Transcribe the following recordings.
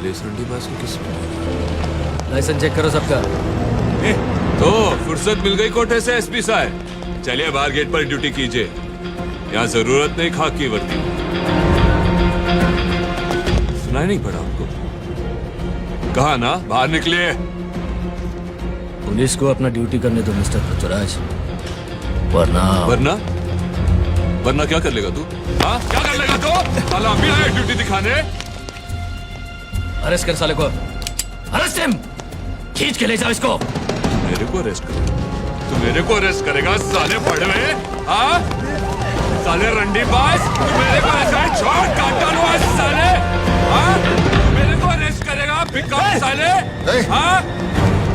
Police रंडीबाज को किस में? लाइसेंस चेक करो सबका। तो फुर्सत मिल गई कोटे से एसपी साहब, चलिए बाहर गेट पर ड्यूटी कीजिए, यहाँ जरूरत नहीं खाक की वर्दी। सुनाई नहीं पड़ा आपको? कहा ना बाहर निकलिए। पुलिस को अपना ड्यूटी करने दो मिस्टर पृथ्वीराज, वरना वरना क्या कर लेगा तू? हाँ क्या कर लेगा तू? साला अभी आया ड्यूटी दिखाने। अरेस्ट कर साले को, अरेस्ट हिम, खींच के ले जाओ इसको। मेरे को अरेस्ट कर? तू मेरे को अरेस्ट करेगा साले पड़वे? हाँ साले रंडीबाज, तू मेरे को ऐसा छोड़ काट डालूंगा साले। हाँ मेरे को अरेस्ट करेगा बिकम साले? हाँ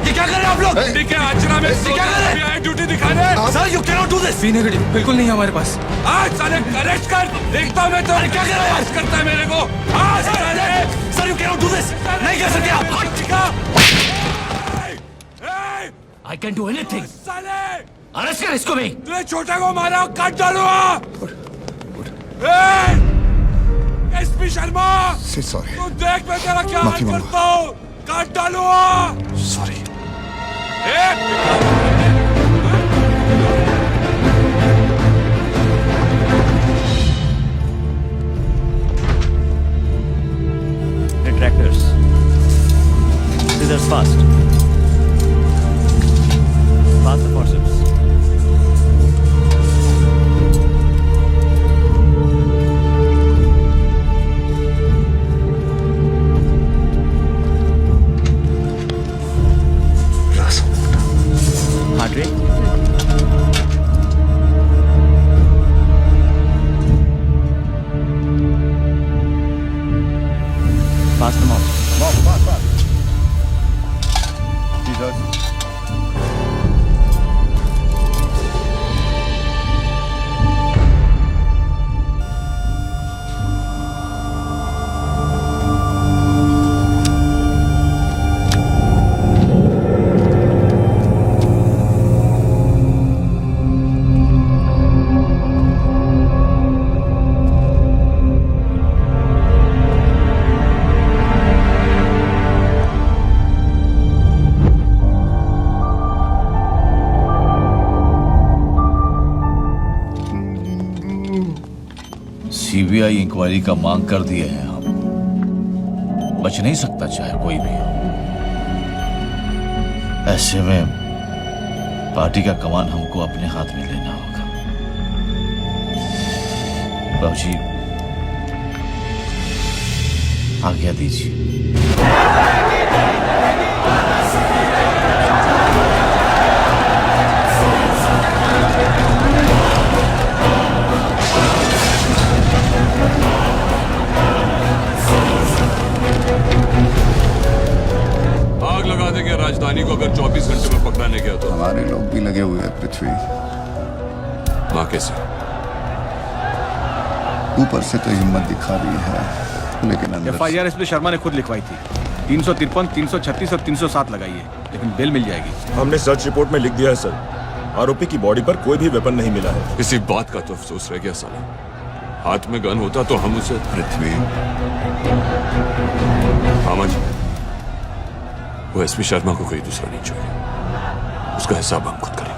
ये क्या कर रहे हैं आप लोग? ठीक है आचरा में क्या कर रहे हैं? ड्यूटी दिखाने। Sir you can not do this. Be negative बिल्कुल नहीं है हमारे पास। आज साले अरेस्ट कर, देखता हूँ मैं तो क्या कर रहा है? अरेस्ट करता है मेरे को। आज साले sir you can not do this, नहीं कर सकते आप। I can do anything. साले अरेस्ट कर इसको भी। तूने छोटा को मारा, काट डालूंगा। SP Sharma, sorry. तू देख मैं तेरा क्या हाल माफी मांगो। करता हूँ, काट डालूंगा। Sorry. Retractors. Scissors fast. Pass the forceps. Heart rate. Pass them out. Pass. Jesus. CBI inquiry का मांग कर दिए हैं हम, बच नहीं सकता चाहे कोई भी हो। ऐसे में पार्टी का कमान हमको अपने हाथ में लेना होगा। बाबूजी आज्ञा दीजिए। आग लगा देंगे राजधानी को अगर 24 घंटे में पकड़ा नहीं गया तो। हमारे लोग भी लगे हुए हैं पृथ्वी। हाँ कैसे? ऊपर से तो हिम्मत दिखा रही है, लेकिन अंदर FIR एसपी शर्मा ने खुद लिखवाई थी। 353, 336 और 307 लगाई है, लेकिन बेल मिल जाएगी। हमने सर्च रिपोर्ट में लिख दिया है सर, आरोपी की बॉडी पर कोई भी वेपन नहीं मिला है। इसी बात का तो अफसोस रह गया साला, हाथ में गन होता तो हम उसे। पृथ्वी हाँ जी, वो एसपी शर्मा को कोई दूसरा नहीं चाहिए, उसका हिसाब हम खुद करेंगे।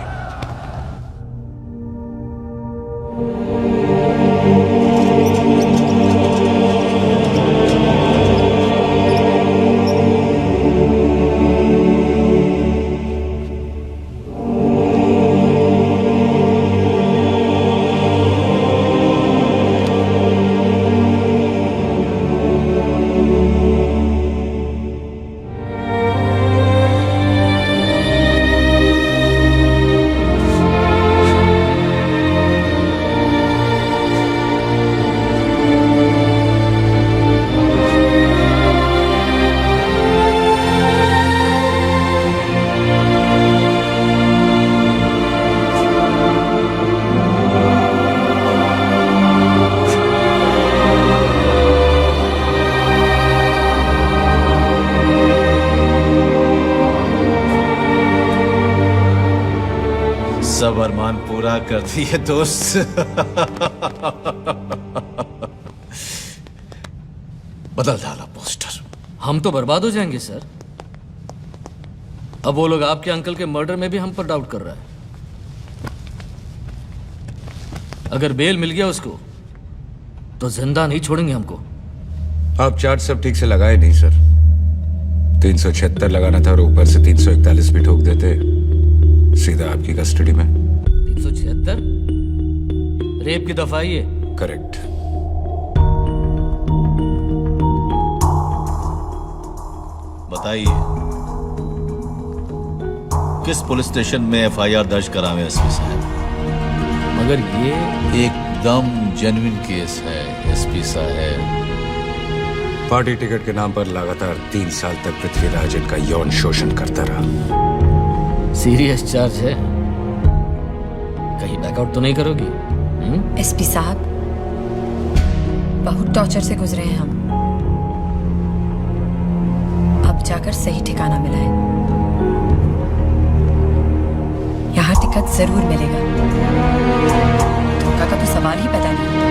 सब अरमान पूरा कर दिए दोस्त। बदल डाला पोस्टर, हम तो बर्बाद हो जाएंगे सर। अब वो लोग आपके अंकल के मर्डर में भी हम पर डाउट कर रहा है। अगर बेल मिल गया उसको तो जिंदा नहीं छोड़ेंगे हमको। आप चार्ज सब ठीक से लगाए नहीं सर। 376 लगाना था और ऊपर से 341 भी ठोक देते, सीधा आपकी कस्टडी में। 376 रेप की दफा ही है। करेक्ट। बताइए, किस पुलिस स्टेशन में एफआईआर दर्ज करावे एसपी साहब? मगर ये एकदम जेन्युइन केस है एसपी साहब। पार्टी टिकट के नाम पर लगातार 3 साल तक पृथ्वीराज इनका यौन शोषण करता रहा। सीरियस चार्ज है, कहीं बैकआउट तो नहीं करोगी? एसपी साहब, बहुत टॉर्चर से गुजरे हैं हम, अब जाकर सही ठिकाना मिला है। यहाँ टिकट जरूर मिलेगा, धोखा का तो सवाल ही पैदा नहीं होता।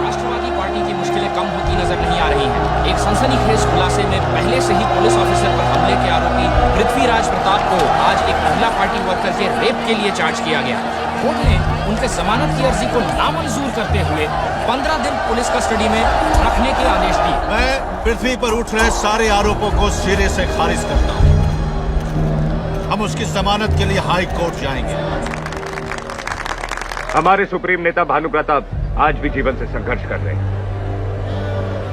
राष्ट्रवादी पार्टी की मुश्किलें कम होती नजर नहीं आ रही हैं। एक सनसनीखेज खुलासे में पहले से ही पुलिस ऑफिसर पर हमले के आरोपी पृथ्वीराज प्रताप को आज एक महिला पार्टी वर्कर के रेप के लिए चार्ज किया गया। कोर्ट ने उनके जमानत की अर्जी को नामंजूर करते हुए 15 दिन पुलिस कस्टडी में रखने के आदेश दिए। मैं पृथ्वी पर उठ रहे सारे आरोपों को सिरे से खारिज करता हूँ। हम उसकी जमानत के लिए हाई कोर्ट जाएंगे। हमारे सुप्रीम नेता भानु प्रताप आज भी जीवन से संघर्ष कर रहे हैं।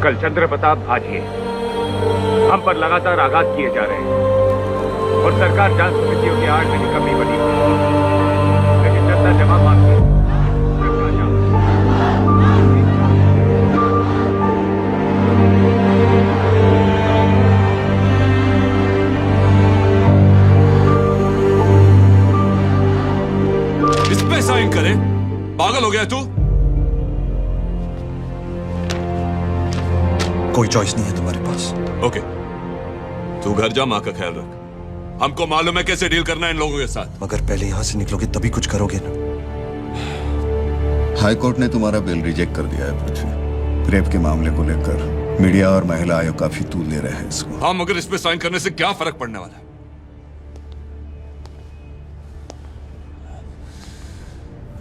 कल चंद्र प्रताप आज ये हम पर लगातार आघात किए जा रहे हैं और सरकार जांच समितियों की आड़ में ही कमी बनी हुई है। लेकिन जनता जवाब मांगती है। इस पे साइन करे? पागल हो गया तू? कोई चॉइस नहीं है तुम्हारे पास। ओके, तू घर जा, मां का ख्याल रख। हमको मालूम है कैसे डील करना है इन लोगों के साथ। मगर पहले यहां से निकलोगे तभी कुछ करोगे ना। हाई कोर्ट ने तुम्हारा बेल रिजेक्ट कर दिया है पृथ्वी। रेप के मामले को लेकर मीडिया और महिला आयोग काफी तूल ले रहे हैं इसको। हाँ, मगर इस पे साइन करने से क्या फर्क पड़ने वाला है?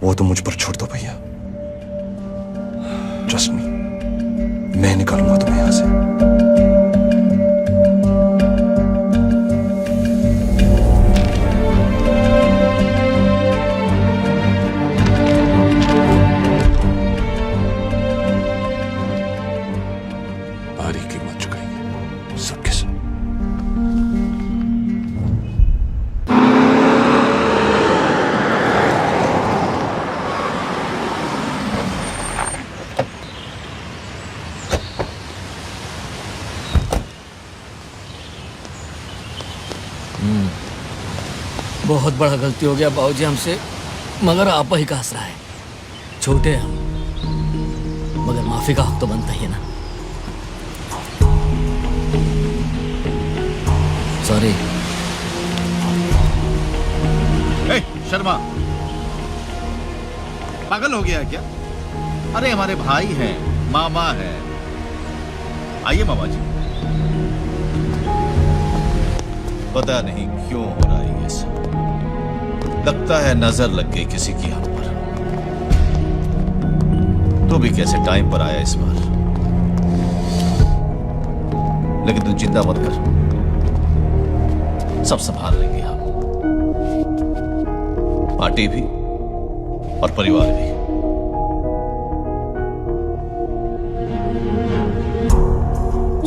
वो तो मुझ पर छोड़ दो भैया। ट्रस्ट मी, मैं निकालूंगा तुम्हें यहां से। बहुत बड़ा गलती हो गया बाबूजी हमसे, मगर आपा ही का आसरा है। छोटे हैं हम, मगर माफी का हक तो बनता ही है ना। सॉरी। शर्मा, पागल हो गया क्या? अरे हमारे भाई हैं, मामा हैं। आइए मामा जी। पता नहीं क्यों हो रहा है ये सब। लगता है नजर लग गई किसी की हम पर। तो भी कैसे टाइम पर आया इस बार। लेकिन तू चिंता मत कर, सब संभाल लेंगे हम। पार्टी भी और परिवार भी।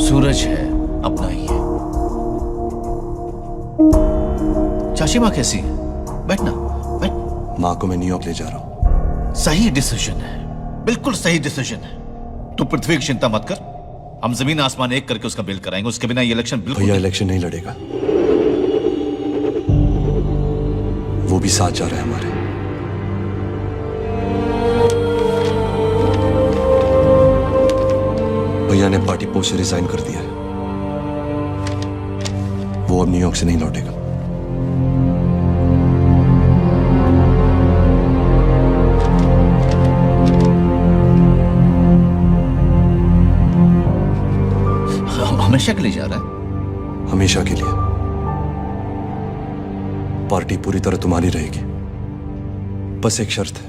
सूरज है, अपना ही है। चाची माँ कैसी है? बैठना, बैठ। माँ को मैं न्यूयॉर्क ले जा रहा हूँ। सही डिसीजन है, बिल्कुल सही डिसीजन है। तू पृथ्वी की चिंता मत कर, हम जमीन आसमान एक करके उसका बिल कराएंगे। उसके बिना ये इलेक्शन बिल्कुल। भैया इलेक्शन नहीं लड़ेगा, वो भी साथ जा रहे हैं हमारे। भैया ने पार्टी पोस्ट से रिजाइन कर दिया है, वो अब न्यूयॉर्क से नहीं लौटेगा। हमेशा के लिए जा रहा है? हमेशा के लिए। पार्टी पूरी तरह तुम्हारी रहेगी, बस एक शर्त है।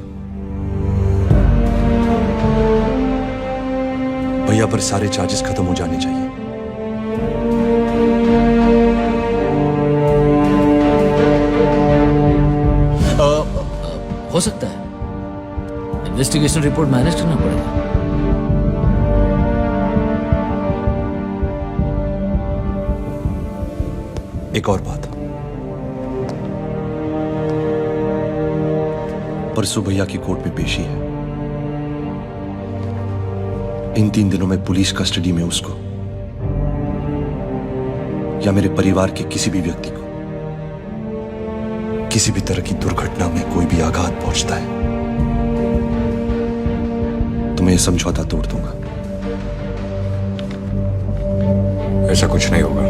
भैया पर सारे चार्जेस खत्म हो जाने चाहिए। हो सकता है, इन्वेस्टिगेशन रिपोर्ट मैनेज करना पड़ेगा। एक और बात, परसों भैया की कोर्ट में पेशी है। इन 3 दिनों में पुलिस कस्टडी में उसको या मेरे परिवार के किसी भी व्यक्ति को किसी भी तरह की दुर्घटना में कोई भी आघात पहुंचता है तो मैं ये समझौता तोड़ दूंगा। ऐसा कुछ नहीं होगा।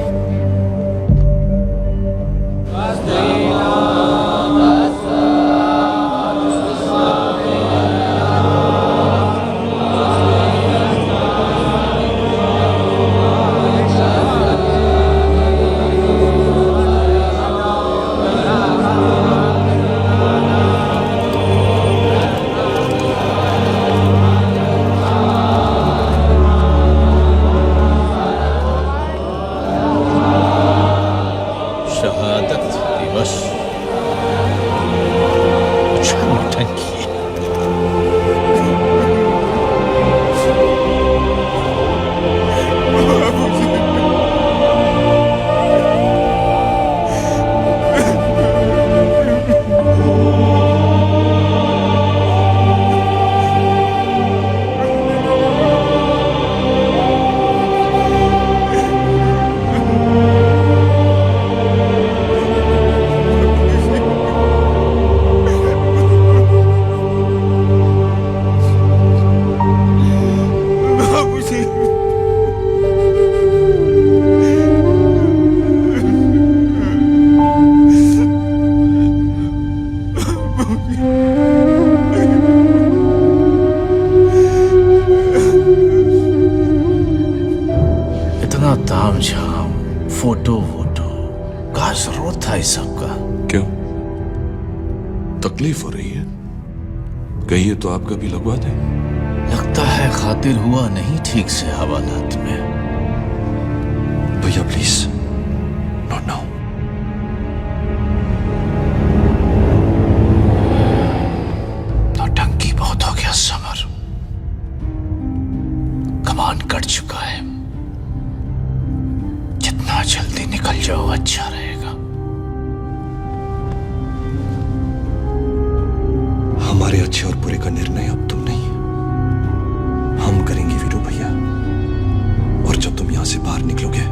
फोटो का जरूरत था इस सब का? क्यों, तकलीफ हो रही है? कहिए तो आपका भी लगवा दें। लगता है खातिर हुआ नहीं ठीक से हवालात में। भैया प्लीज, नॉट नाउ। नौटंकी बहुत हो गया समर, कमान कट चुका है। जितना जल्दी निकल जाओ अच्छा रहेगा। हमारे अच्छे और बुरे का निर्णय अब तुम नहीं, हम करेंगे वीरू भैया। और जब तुम यहां से बाहर निकलोगे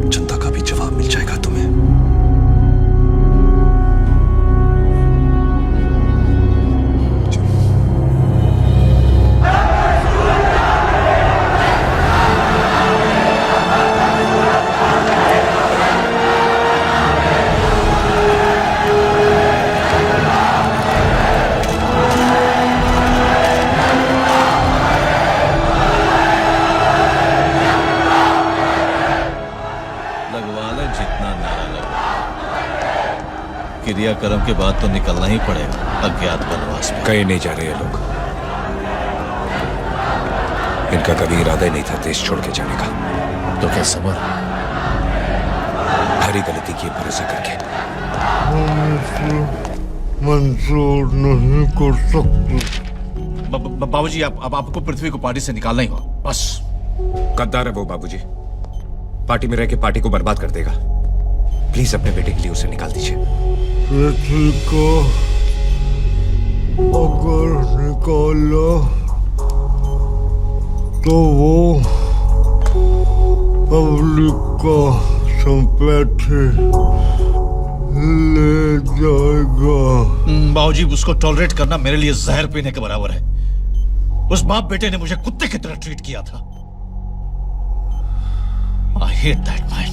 जनता का भी जवाब मिल जाएगा तुम्हें। क्रियाक्रम के बाद तो निकलना ही पड़ेगा अज्ञात वनवास में। कहीं नहीं जा रहे हैं लोग। इनका कभी इरादा ही नहीं था देश छोड़ के जाने का। तो क्या समर हरी गलती की भरोसा करके मंजूर नहीं कर सकते। बाबूजी अब आपको पृथ्वी को पार्टी से निकालना ही होगा बस। गद्दार है वो बाबूजी, पार्टी में रह के पार्टी को बर्बाद कर देगा। प्लीज अपने बेटे के लिए उसे निकाल दीजिए। पृथ्वी को अगर निकाला तो वो पब्लिक का संपत्ति ले जाएगा। बाबूजी उसको टॉलरेट करना मेरे लिए जहर पीने के बराबर है। उस बाप बेटे ने मुझे कुत्ते की तरह ट्रीट किया था। I hate that man.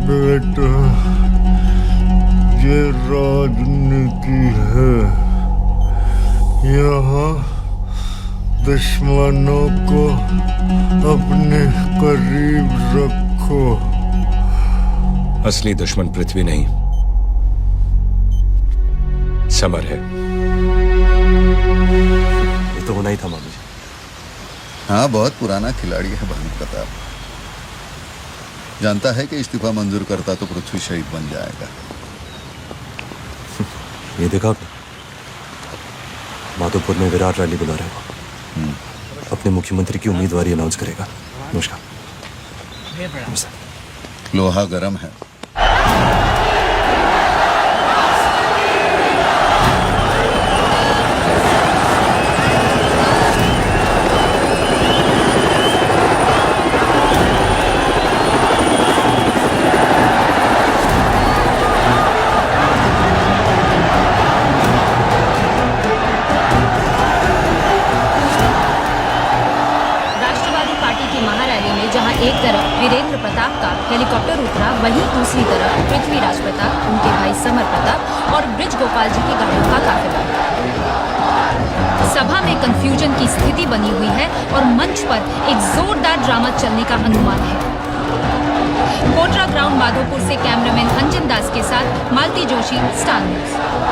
बेटा, ये राजनीति है। यहाँ दुश्मनों को अपने करीब रखो। असली दुश्मन पृथ्वी नहीं, समर है। ये तो होना ही था मामी जी। हाँ, बहुत पुराना खिलाड़ी है भानु प्रताप। जानता है कि इस्तीफा मंजूर करता तो पृथ्वी शहीद बन जाएगा। ये देखा आपने? माधोपुर में विराट रैली बुला रहे हो, अपने मुख्यमंत्री की उम्मीदवारी अनाउंस करेगा। नमस्कार। लोहा गरम है। एक तरफ वीरेंद्र प्रताप का हेलीकॉप्टर उतरा, वहीं दूसरी तरफ पृथ्वीराज प्रताप, उनके भाई समर प्रताप और ब्रिज गोपाल जी की गाड़ियों का काफिला। सभा में कंफ्यूजन की स्थिति बनी हुई है और मंच पर एक जोरदार ड्रामा चलने का अनुमान है। कोटरा ग्राउंड माधोपुर से कैमरामैन अंजन दास के साथ मालती जोशी, स्टार न्यूज।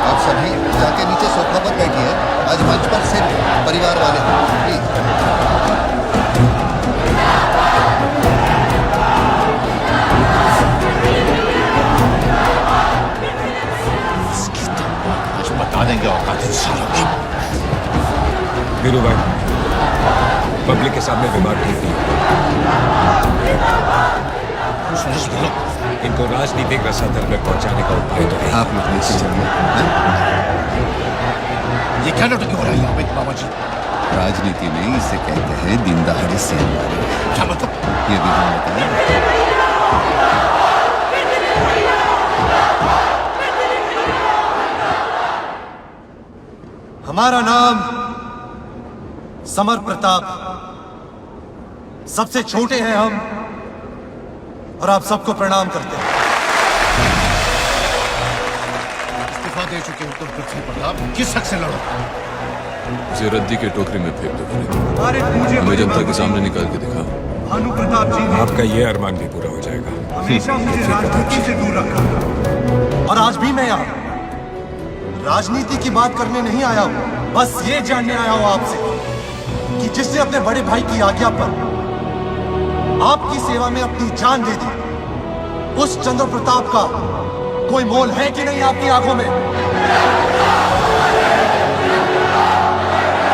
आप सभी जाके नीचे सोफा पर बैठिए। आज मंच पर सिर्फ परिवार वाले हैं, प्लीज। बता देंगे औकात सालों की। वीरू भाई, पब्लिक के सामने बीमार ठीक नहीं। इनको राजनीतिक रसातल में पहुंचाने का उपाय तो है। आप लोग नीचे चलिए। ये क्या नौटंकी हो रही है अमित बाबा जी? राजनीति में इसे कहते हैं दिन दहाड़े से। क्या मतलब? ये भी हम बताएं। हमारा नाम समर प्रताप, सबसे छोटे हैं हम और आप सबको प्रणाम करते हैं। इस्तीफा दे चुके हो तुम पृथ्वी प्रताप, किस हक से लड़ो? उसे रद्दी के टोकरी में फेंक दो। हमें जनता के सामने निकाल के दिखाओ। भानु प्रताप जी आपका ये अरमान भी पूरा हो जाएगा। हमेशा मुझे राजनीति से दूर रखा और आज भी मैं यहाँ राजनीति की बात करने नहीं आया हूं, बस ये जानने आया हूं आपसे कि जिसने अपने बड़े भाई की आज्ञा पर आपकी सेवा में अपनी जान दे दी, उस चंद्र प्रताप का कोई मोल है कि नहीं आपकी आंखों में?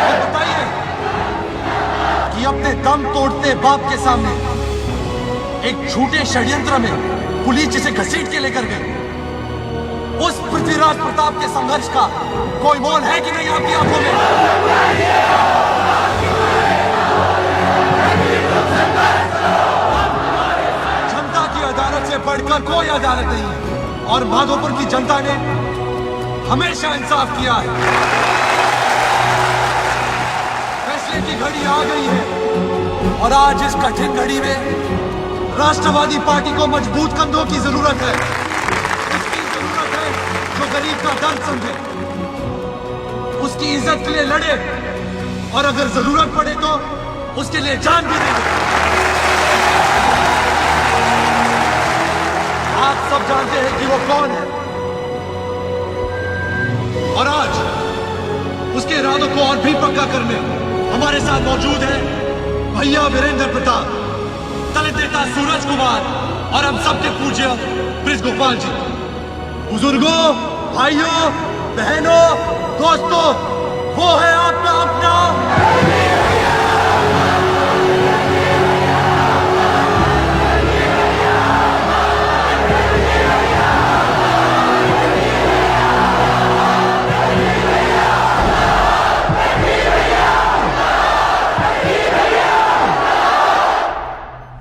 तो बताइए कि अपने दम तोड़ते बाप के सामने एक झूठे षड्यंत्र में पुलिस जिसे घसीट के लेकर गई, उस पृथ्वीराज प्रताप के संघर्ष का कोई मोल है कि नहीं आपकी आंखों में? जनता की अदालत से बढ़कर कोई अदालत नहीं है और माधोपुर की जनता ने हमेशा इंसाफ किया है। फैसले की घड़ी आ गई है और आज इस कठिन घड़ी में राष्ट्रवादी पार्टी को मजबूत कंधों की जरूरत है। जो गरीब का दर्द समझे, उसकी इज्जत के लिए लड़े और अगर जरूरत पड़े तो उसके लिए जान भी दे दे। आप सब जानते हैं कि वो कौन है और आज उसके इरादों को और भी पक्का करने हमारे साथ मौजूद है भैया वीरेंद्र प्रताप, दलित नेता सूरज कुमार और हम सबके पूज्य ब्रिज गोपाल जी। बुजुर्गों, भाइयों, बहनों, दोस्तों, वो है आपका अपना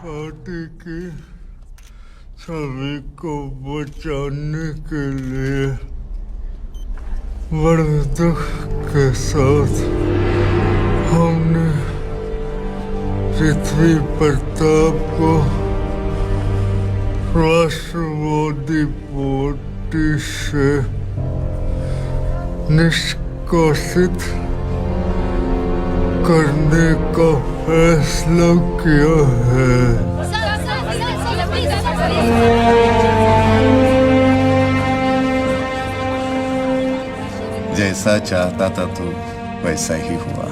पार्टी की छवि को बचाने के लिए बड़े दुख के साथ हमने पृथ्वी प्रताप को राष्ट्रवादी पार्टी से निष्कासित करने का फैसला किया है। जैसा चाहता था तू वैसा ही हुआ।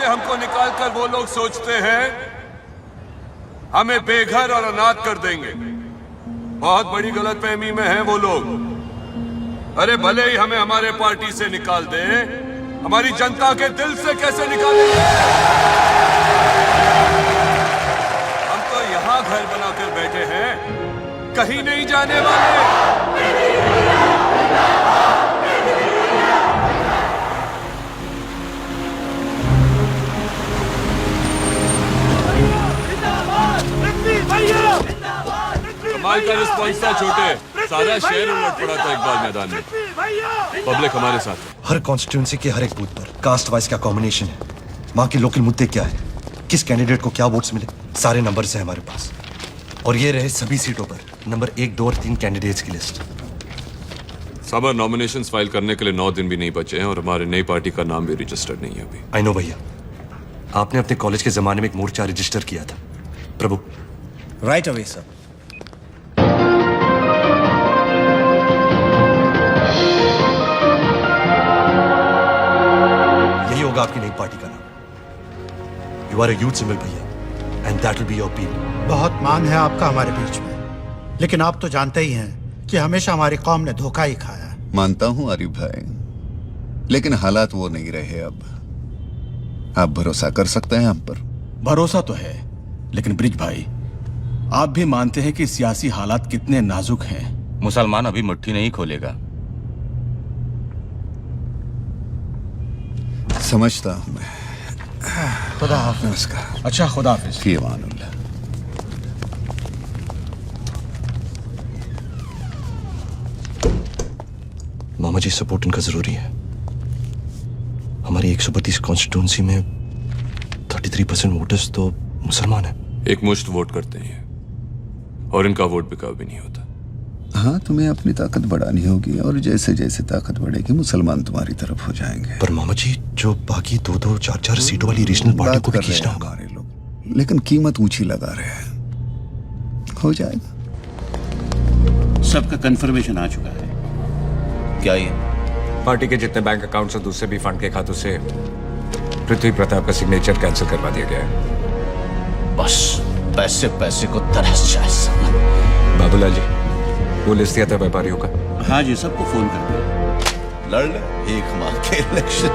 हमको निकालकर वो लोग सोचते हैं हमें बेघर और अनाथ कर देंगे। बहुत बड़ी गलतफहमी में हैं वो लोग। अरे भले ही हमें हमारे पार्टी से निकाल दे, हमारी जनता के दिल से कैसे निकालेंगे? हम तो यहां घर बनाकर बैठे हैं, कहीं नहीं जाने वाले। कमाल का रिस्पॉन्स था छोटे, सारा शहर उलट पड़ा था इकबाल मैदान में। पब्लिक हमारे साथ है। हर कॉन्स्टिट्यूंसी के हर एक बूथ पर कास्ट वाइज क्या कॉम्बिनेशन है, वहाँ के लोकल मुद्दे क्या है, किस कैंडिडेट को क्या वोट्स मिले, सारे नंबर्स हैं हमारे पास। और ये रहे सभी सीटों पर नंबर 1, 2 और 3 कैंडिडेट्स की लिस्ट। समर नॉमिनेशंस फाइल करने के लिए 9 दिन भी नहीं बचे हैं और हमारी नई पार्टी का नाम भी रजिस्टर्ड नहीं है अभी। आई नो भैया, आपने अपने कॉलेज के जमाने में एक मोर्चा रजिस्टर किया था। प्रभु। Right away sir. यही होगा आपकी नई पार्टी का नाम। You are a youth symbol भैया, and that will be your peel. बहुत मान है आपका हमारे बीच में, लेकिन आप तो जानते ही हैं कि हमेशा हमारी कौम ने धोखा ही खाया। मानता हूं आरिफ भाई, लेकिन हालात वो नहीं रहे अब। आप भरोसा कर सकते हैं हम पर? भरोसा तो है, लेकिन ब्रिज भाई आप भी मानते हैं कि सियासी हालात कितने नाजुक हैं। मुसलमान अभी मुट्ठी नहीं खोलेगा। समझता हूं मैं। खुदा हाफिज। नमस्कार। अच्छा, खुदा हाफिज। फी अमानुल्लाह। मामा जी, सपोर्ट इनका जरूरी है। हमारी 132 कॉन्स्टिट्यूंसी में 33% वोटर्स तो मुसलमान हैं। एक मुश्त वोट करते हैं और इनका वोट बिकाऊ भी नहीं होता। हाँ, तुम्हें अपनी ताकत बढ़ानी होगी और जैसे जैसे ताकत बढ़ेगी मुसलमान तुम्हारी तरफ हो जाएंगे। पर मामा जी, जो बाकी 2-2, 4-4 सीटों वाली रीजनल पार्टी को भी खींचना होगा। हमारे लोग, लेकिन कीमत ऊंची लगा रहे हैं। हो जाएगा। सबका कंफर्मेशन आ चुका है। क्या ये? पार्टी के जितने बैंक अकाउंट्स और दूसरे भी फंड के खातों से पृथ्वी प्रताप का सिग्नेचर कैंसिल करवा दिया गया है। बस पैसे पैसे को तरस जाए। बाबूलाल जी, वो लिस्ट दिया था व्यापारियों का? हाँ जी, सबको फोन कर दिया। लड़ ले एक माह के इलेक्शन।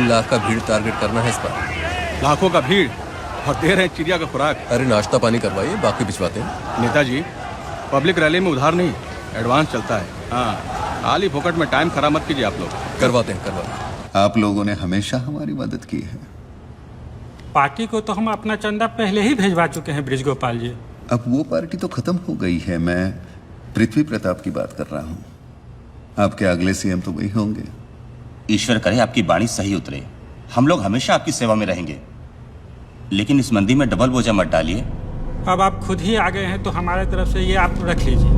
लाख का भीड़ टारगेट करना है इस पर। लाखों का भीड़ और दे रहे हैं चिड़िया का खुराक। अरे नाश्ता पानी करवाइए, बाकी भिजवाते हैं। नेताजी, पब्लिक रैली में उधार नहीं, एडवांस चलता है। हाँ, खाली फोकट में टाइम खराब मत कीजिए आप लोग। करवाते हैं। आप लोगों ने हमेशा हमारी मदद की है। पार्टी को तो हम अपना चंदा पहले ही भेजवा चुके हैं ब्रिज गोपाल जी। अब वो पार्टी तो खत्म हो गई है। मैं पृथ्वी प्रताप की बात कर रहा हूँ। आपके अगले सीएम तो वही होंगे। ईश्वर करे आपकी बाणी सही उतरे। हम लोग हमेशा आपकी सेवा में रहेंगे, लेकिन इस मंदी में डबल बोझा मत डालिए। अब आप खुद ही आ गए हैं तो हमारे तरफ से ये आप रख लीजिए।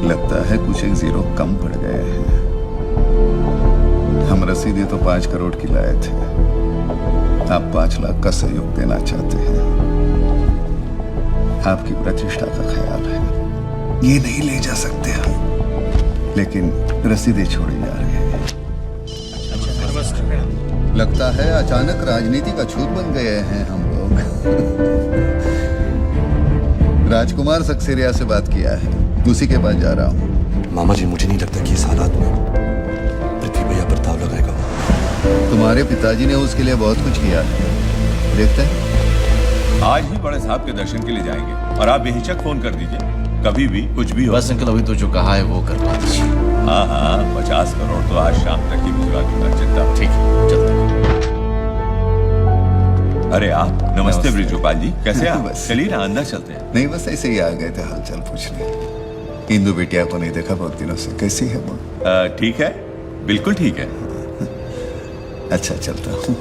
लगता है कुछ एक जीरो कम पड़ गए हैं। हम रसीदें तो 5 करोड़ की लाए थे, आप 5 लाख का सहयोग देना चाहते हैं। आपकी प्रतिष्ठा का ख्याल है, ये नहीं ले जा सकते हम, लेकिन रसीदें छोड़ी जा रही हैं। लगता है अचानक राजनीति का छूत बन गए हैं हम लोग। राजकुमार सक्सेरिया से बात किया है, उसी के पास जा रहा हूँ। मामा जी, मुझे नहीं लगता कि इस हालात में पृथ्वी भैया पर दाव लगाएगा। तुम तुम्हारे पिताजी ने उसके लिए बहुत कुछ किया है, देखते हैं। आज ही बड़े साहब के दर्शन के लिए जाएंगे और आप बेहिचक फोन कर दीजिए, कभी भी कुछ भी हो। बस अंकल अभी तो जो कहा है वो करवा दीजिए। हाँ हाँ, 50 करोड़ तो आज शाम तक ही भिजवा दूंगा, चिंता। ठीक है, चलते। अरे आप नमस्ते ब्रिजगोपाल जी, कैसे आप? चलिए ना अंदर चलते हैं। नहीं, बस ऐसे ही आ गए थे हालचाल पूछने। इंदु बिटिया को नहीं देखा बहुत दिनों से, कैसी है वो? ठीक है, बिल्कुल ठीक है। अच्छा, चलता हूँ।